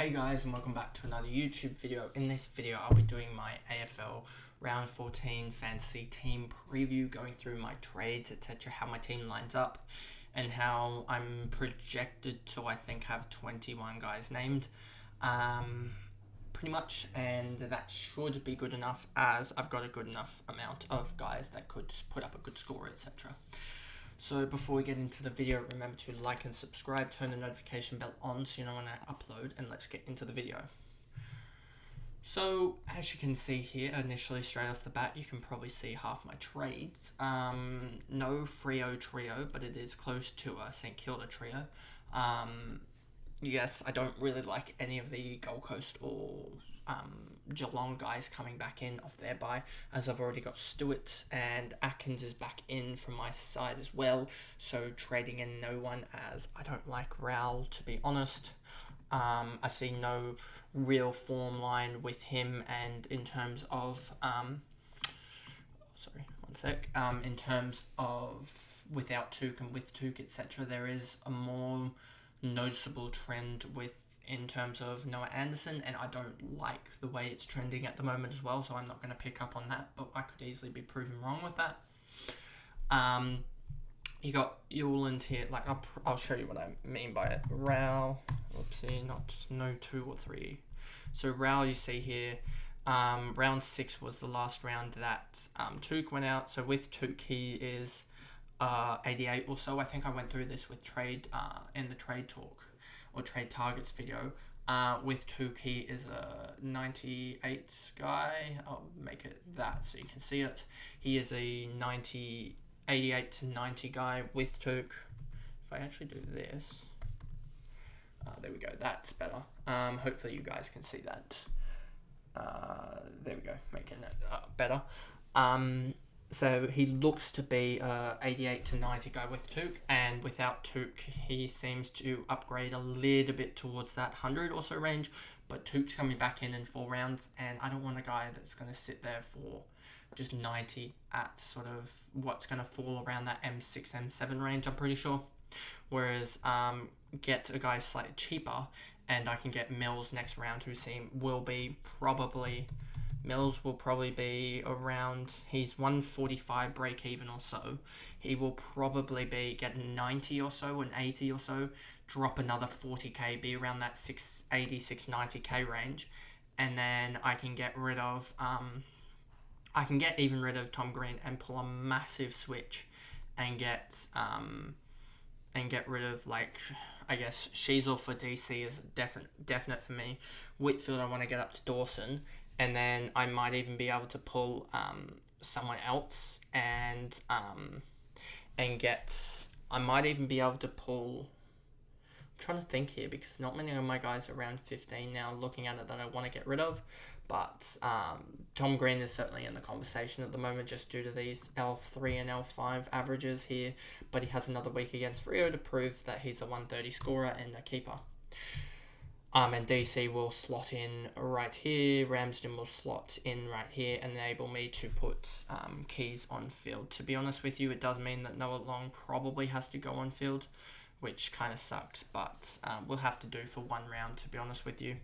Hey guys, and welcome back to another YouTube video. In this video I'll be doing my AFL round 14 fantasy team preview, going through my trades, etc., how my team lines up and how I'm projected to, I think, have 21 guys named pretty much, and that should be good enough as I've got a good enough amount of guys that could put up a good score, etc. So before we get into the video, remember to like and subscribe, turn the notification bell on so you know when I upload, and let's get into the video. So as you can see here, initially straight off the bat, you can probably see half my trades. No Freo trio, but it is close to a St Kilda trio. Yes, I don't really like any of the Gold Coast or Geelong guys coming back in off their bye, as I've already got Stewart, and Atkins is back in from my side as well, so trading in no one, as I don't like Raul, to be honest. I see no real form line with him, and in terms of in terms of without Took and with Took, etc., there is a more noticeable trend in terms of Noah Anderson, and I don't like the way it's trending at the moment as well, so I'm not going to pick up on that, but I could easily be proven wrong with that. You got Euland here, like I'll show you what I mean by it. Raul, oopsie, no 2 or 3. So Raul, you see here, round 6 was the last round that Took went out, so with Took he is 88 or so. I think I went through this with trade in the trade talk or trade targets video. With Took, he is a 98 guy. I'll make it that so you can see it. He is a 88 to 90 guy with Took. If I actually do this, there we go, that's better. Hopefully you guys can see that. There we go, making it better. So he looks to be 88 to 90 guy with Took, and without Took he seems to upgrade a little bit towards that 100 or so range, but Took's coming back in 4 rounds, and I don't want a guy that's going to sit there for just 90 at sort of what's going to fall around that M6, M7 range, I'm pretty sure. Whereas get a guy slightly cheaper, and I can get Mills next round, who Mills will probably be around, he's 145 break even or so. He will probably be getting 90 or so and 80 or so, drop another 40k, be around that 680, 690k range. And then I can get rid of, rid of Tom Green and pull a massive switch and get rid of, like, I guess Sheasel for DC is definite for me. Whitfield I want to get up to Dawson. And then I might even be able to pull someone else and I might even be able to pull, I'm trying to think here because not many of my guys are around 15 now looking at it that I want to get rid of, but Tom Green is certainly in the conversation at the moment just due to these L3 and L5 averages here, but he has another week against Freo to prove that he's a 130 scorer and a keeper. And DC will slot in right here, Ramsden will slot in right here, and enable me to put Keys on field. To be honest with you, it does mean that Noah Long probably has to go on field, which kind of sucks, but we'll have to do for one round, to be honest with you,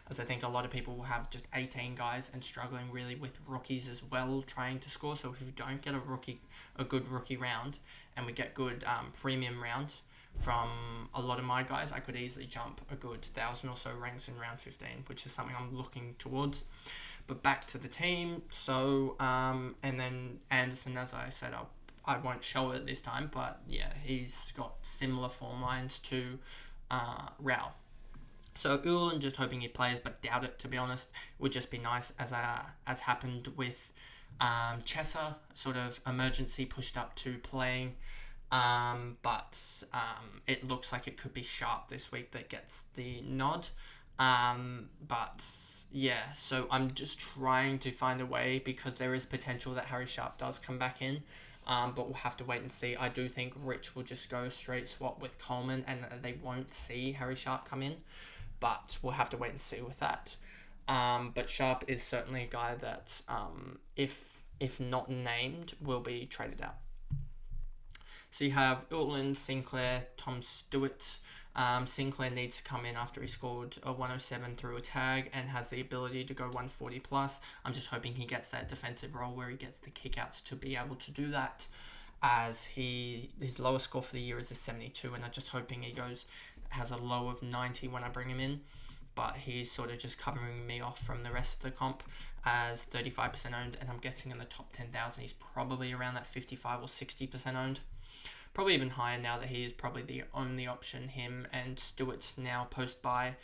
as I think a lot of people will have just 18 guys and struggling really with rookies as well trying to score. So if we don't get a good rookie round, and we get good premium round from a lot of my guys, I could easily jump a good 1,000 or so ranks in round 15, which is something I'm looking towards. But back to the team. So and then Anderson, as I said, I won't show it this time, but yeah, he's got similar form lines to Raul. So Ulan, just hoping he plays, but doubt it, to be honest. Would just be nice, as happened with Chesser, sort of emergency pushed up to playing. But it looks like it could be Sharp this week that gets the nod. But yeah, so I'm just trying to find a way, because there is potential that Harry Sharp does come back in. But we'll have to wait and see. I do think Rich will just go straight swap with Coleman, and they won't see Harry Sharp come in. But we'll have to wait and see with that. But Sharp is certainly a guy that, if not named, will be traded out. So you have Ultland, Sinclair, Tom Stewart, Sinclair needs to come in after he scored a 107 through a tag and has the ability to go 140 plus. I'm just hoping he gets that defensive role where he gets the kickouts to be able to do that, as his lowest score for the year is a 72, and I'm just hoping he has a low of 90 when I bring him in. But he's sort of just covering me off from the rest of the comp as 35% owned, and I'm guessing in the top 10,000 he's probably around that 55 or 60% owned. Probably even higher now that he is probably the only option, him and Stewart now post-buy.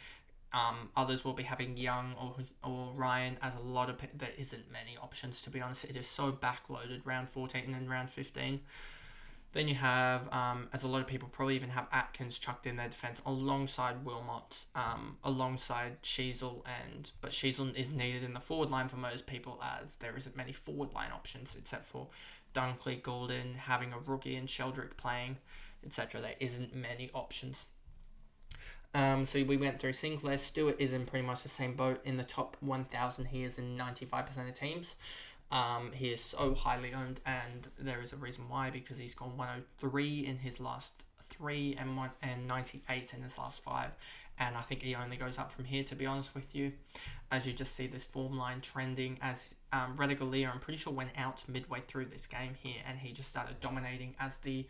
Others will be having Young or Ryan, as a lot of there isn't many options, to be honest. It is so backloaded, round 14 and round 15. Then you have, as a lot of people probably even have Atkins chucked in their defence alongside Wilmot, alongside Sheasel, but Sheasel is needed in the forward line for most people, as there isn't many forward line options except for Dunkley, Golden, having a rookie and Sheldrick playing, etc. There isn't many options. So we went through Sinclair. Stewart is in pretty much the same boat. In the top 1,000, he is in 95% of teams. He is so highly owned, and there is a reason why, because he's gone 103 in his last 3 and 98 in his last 5, and I think he only goes up from here, to be honest with you, as you just see this form line trending, as Redigalia, I'm pretty sure, went out midway through this game here, and he just started dominating as the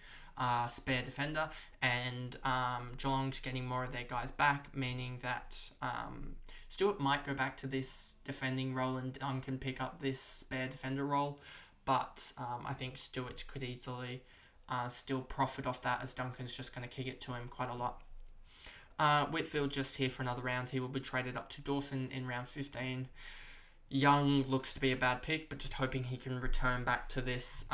spare defender, and Geelong's getting more of their guys back, meaning that Stewart might go back to this defending role and Duncan pick up this spare defender role, but I think Stewart could easily still profit off that, as Duncan's just going to kick it to him quite a lot. Whitfield just here for another round. He will be traded up to Dawson in round 15. Young looks to be a bad pick, but just hoping he can return back to this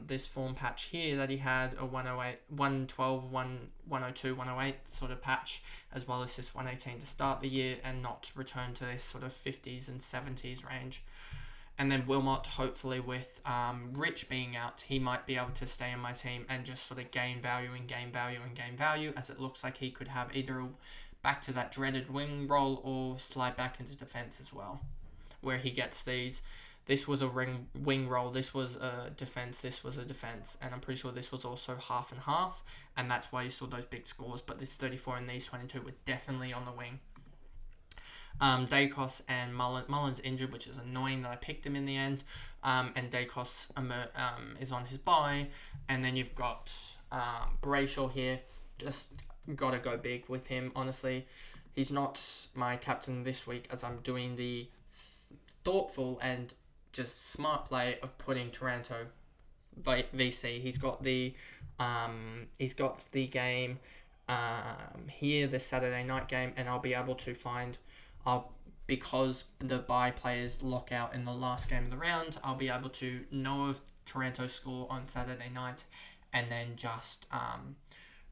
this form patch here that he had, a 108, 112, 102, 108 sort of patch, as well as this 118 to start the year, and not return to this sort of 50s and 70s range. And then Wilmot, hopefully with Rich being out, he might be able to stay in my team and just sort of gain value and gain value and gain value, as it looks like he could have either back to that dreaded wing role or slide back into defence as well, where he gets these. This was a wing roll, this was a defence, this was a defence, and I'm pretty sure this was also half and half, and that's why you saw those big scores, but this 34 and these 22 were definitely on the wing. Dacos and Mullen's injured, which is annoying that I picked him in the end, and Dacos is on his bye, and then you've got Brayshaw here. Just gotta go big with him, honestly. He's not my captain this week, as I'm doing the thoughtful and just smart play of putting Taranto VC. He's got the game here, the Saturday night game, and I'll be able to find, because the bye players lock out in the last game of the round, I'll be able to know of Taranto's score on Saturday night, and then just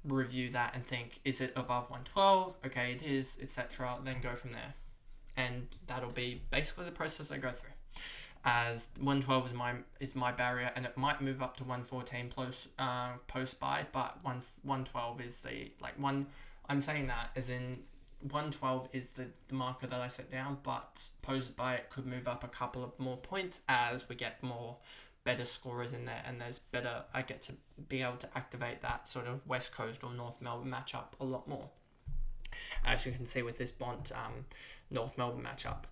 review that and think, is it above 112? Okay, it is, etc. Then go from there. And that'll be basically the process I go through, as 112 is my barrier, and it might move up to 114 post buy, but 112 is the one. I'm saying that as in 112 is the marker that I set down, but post buy it could move up a couple of more points as we get more better scorers in there, and I get to be able to activate that sort of West Coast or North Melbourne matchup a lot more. As you can see with this Bont North Melbourne matchup,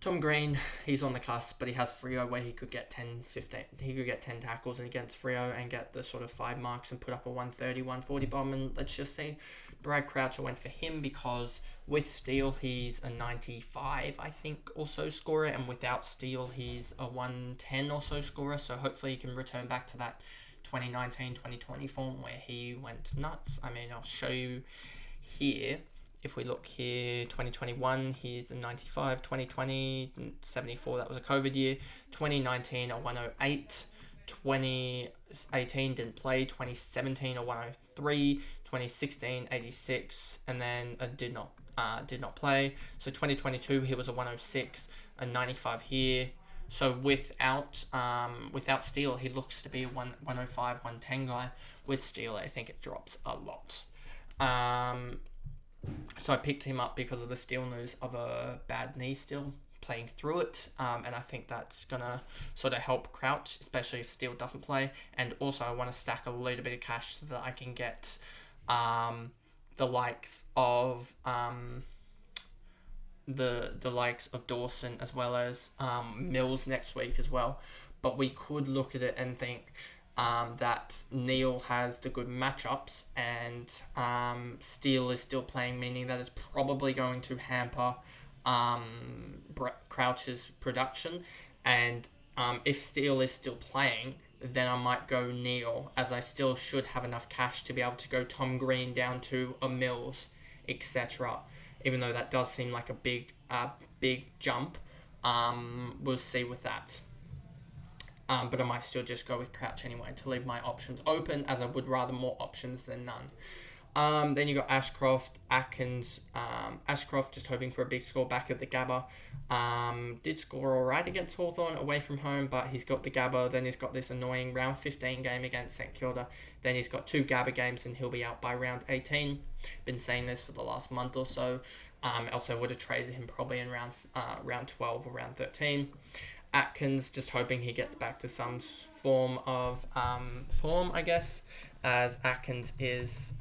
Tom Green, he's on the cusp, but he has Freo where he could get 10, 15. He could get 10 tackles against Freo and get the sort of 5 marks and put up a 130, 140 bomb. And let's just see, Brad Croucher went for him because with Steele, he's a 95, I think, or so scorer. And without Steele, he's a 110 or so scorer. So hopefully he can return back to that 2019, 2020 form where he went nuts. I mean, I'll show you here. If we look here, 2021, he's a 95, 2020, 74, that was a COVID year, 2019, a 108, 2018, didn't play, 2017, a 103, 2016, 86, and then did not play. So 2022, he was a 106, a 95 here. So without Steele, he looks to be a 105, 110 guy. With Steele, I think it drops a lot. So I picked him up because of the Steele news of a bad knee still playing through it, and I think that's going to sort of help Crouch, especially if Steele doesn't play. And also I want to stack a little bit of cash so that I can get the likes of the likes of Dawson as well as Mills next week as well. But we could look at it and think that Neale has the good matchups and Steele is still playing, meaning that it's probably going to hamper Crouch's production. And if Steele is still playing, then I might go Neale, as I still should have enough cash to be able to go Tom Green down to a Mills, etc. Even though that does seem like a big jump. We'll see with that. But I might still just go with Crouch anyway to leave my options open, as I would rather more options than none. Then you got Ashcroft, Atkins. Ashcroft just hoping for a big score back at the Gabba. Did score alright against Hawthorn away from home, but he's got the Gabba. Then he's got this annoying round 15 game against St Kilda. Then he's got 2 Gabba games and he'll be out by round 18. Been saying this for the last month or so. Also would have traded him probably in round 12 or round 13. Atkins, just hoping he gets back to some form of form, I guess, as Atkins is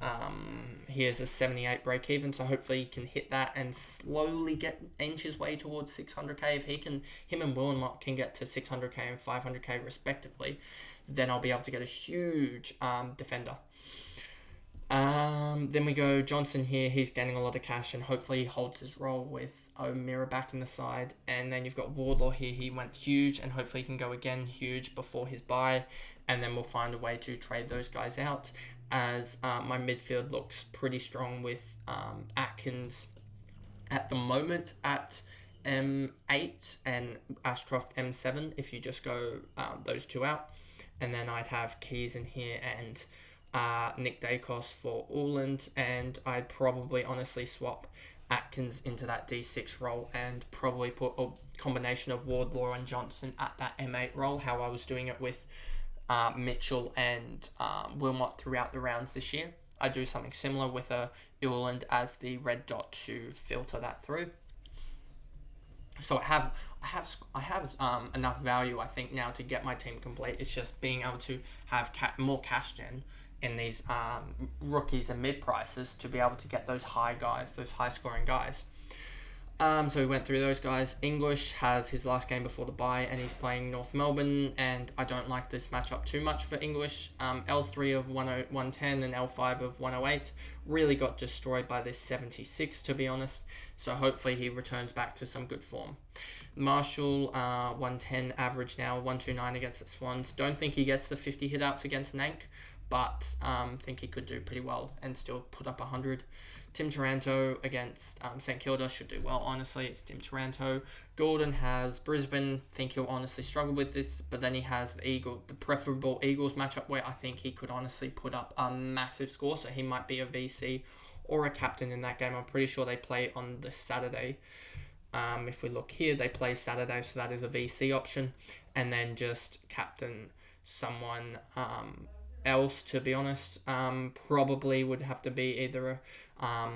he is a 78 break even, so hopefully he can hit that and slowly inch his way towards 600k. If him and Wilmot can get to 600k and 500k respectively, then I'll be able to get a huge defender. Then we go Johnson here. He's gaining a lot of cash and hopefully he holds his role with O'Meara back in the side. And then you've got Wardlaw here. He went huge and hopefully he can go again huge before his bye. And then we'll find a way to trade those guys out, as my midfield looks pretty strong with Atkins at the moment at M8 and Ashcroft M7 if you just go those two out. And then I'd have Keys in here and Nick Dacos for Uland, and I'd probably honestly swap Atkins into that D6 role and probably put a combination of Wardlaw and Johnson at that M8 role, how I was doing it with Mitchell and Wilmot throughout the rounds this year. I do something similar with a Uland as the red dot to filter that through. So I have enough value, I think, now to get my team complete. It's just being able to have more cash gen in these rookies and mid prices to be able to get those high guys, those high scoring guys. So we went through those guys. English has his last game before the bye and he's playing North Melbourne, and I don't like this matchup too much for English. L3 of 110 and L5 of 108 really got destroyed by this 76, to be honest. So hopefully he returns back to some good form. Marshall, 110 average now, 129 against the Swans. Don't think he gets the 50 hit-outs against Nank, but think he could do pretty well and still put up 100. Tim Taranto against St Kilda should do well, honestly. It's Tim Taranto. Gordon has Brisbane. Think he'll honestly struggle with this, but then he has the preferable Eagles matchup where I think he could honestly put up a massive score, so he might be a VC or a captain in that game. I'm pretty sure they play on the Saturday. If we look here, they play Saturday, so that is a VC option, and then just captain someone else, to be honest. Probably would have to be either a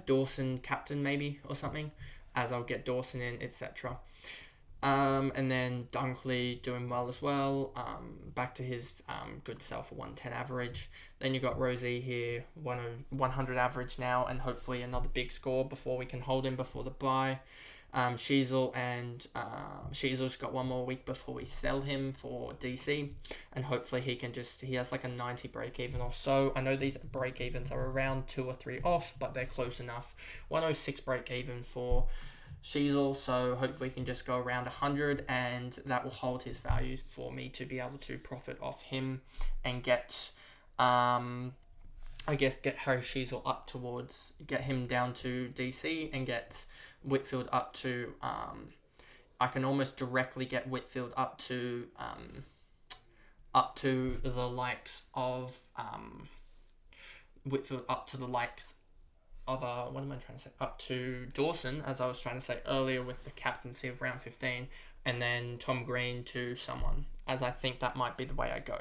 Dawson captain maybe or something, as I'll get Dawson in, etc. And then Dunkley doing well as well, back to his good self, a 110 average. Then you got Rosie here, 100 average now, and hopefully another big score before we can hold him before the bye. Sheasel and Sheasel's got one more week before we sell him for DC, and hopefully he has like a 90 break even or so. I know these break evens are around 2 or 3 off, but they're close enough. 106 break even for Sheasel, so hopefully he can just go around 100, and that will hold his value for me to be able to profit off him and get Harry Sheasel up towards, get him down to DC and get Whitfield up to I can almost directly get Whitfield up to the likes of up to Dawson, as I was trying to say earlier with the captaincy of round 15, and then Tom Green to someone, as I think that might be the way I go.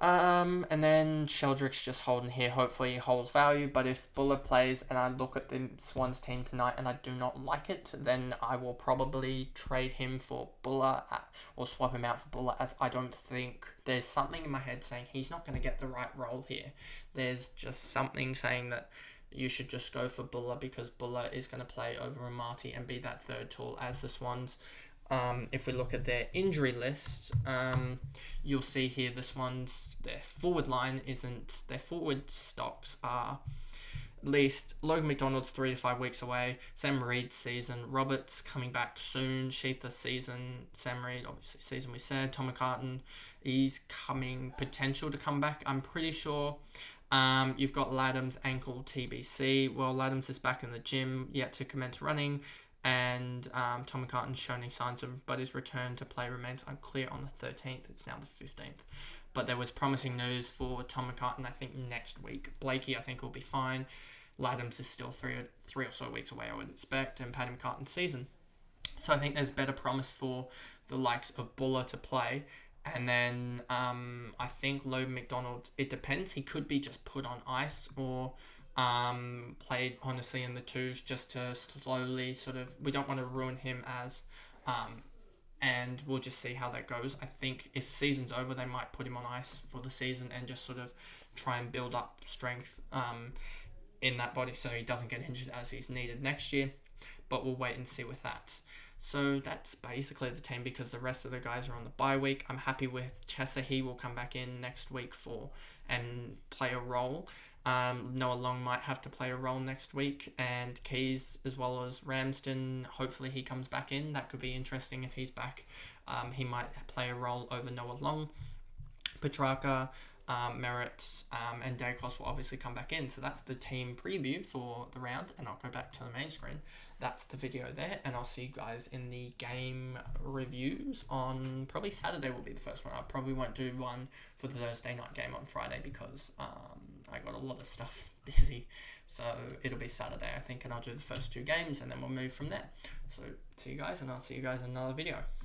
And then Sheldrick's just holding here. Hopefully he holds value. But if Buller plays and I look at the Swans team tonight and I do not like it, then I will probably trade him for Buller or swap him out for Buller, as I don't think there's something in my head saying he's not going to get the right role here. There's just something saying that you should just go for Buller because Buller is going to play over Amati and be that third tool as the Swans. If we look at their injury list, you'll see here the Swans, their forward line isn't, their forward stocks are at least Logan McDonald's 3 to 5 weeks away, Sam Reid's season, Roberts coming back soon, Sheetha season, Sam Reid obviously season we said, Tom McCartan is coming, potential to come back, I'm pretty sure. You've got Laddam's ankle TBC. Well, Laddam's is back in the gym, yet to commence running. And Tom McCartan's showing signs of, but his return to play remains unclear on the 13th. It's now the 15th. But there was promising news for Tom McCartan, I think, next week. Blakey, I think, will be fine. Laddams is still three or so weeks away, I would expect, and Paddy McCartan's season. So I think there's better promise for the likes of Buller to play. And then I think Logan McDonald, it depends. He could be just put on ice or played honestly in the twos just to slowly sort of, we don't want to ruin him as, and we'll just see how that goes. I think if season's over, they might put him on ice for the season and just sort of try and build up strength in that body so he doesn't get injured as he's needed next year. But we'll wait and see with that. So that's basically the team because the rest of the guys are on the bye week. I'm happy with Chessa. He will come back in next week and play a role. Noah Long might have to play a role next week, and Keys as well as Ramsden. Hopefully he comes back in. That could be interesting if he's back. He might play a role over Noah Long. Petrarca, Merritt, and Dacos will obviously come back in. So that's the team preview for the round, and I'll go back to the main screen. That's the video there, and I'll see you guys in the game reviews on probably Saturday will be the first one. I probably won't do one for the Thursday night game on Friday because I got a lot of stuff busy. So it'll be Saturday, I think, and I'll do the first two games, and then we'll move from there. So see you guys, and I'll see you guys in another video.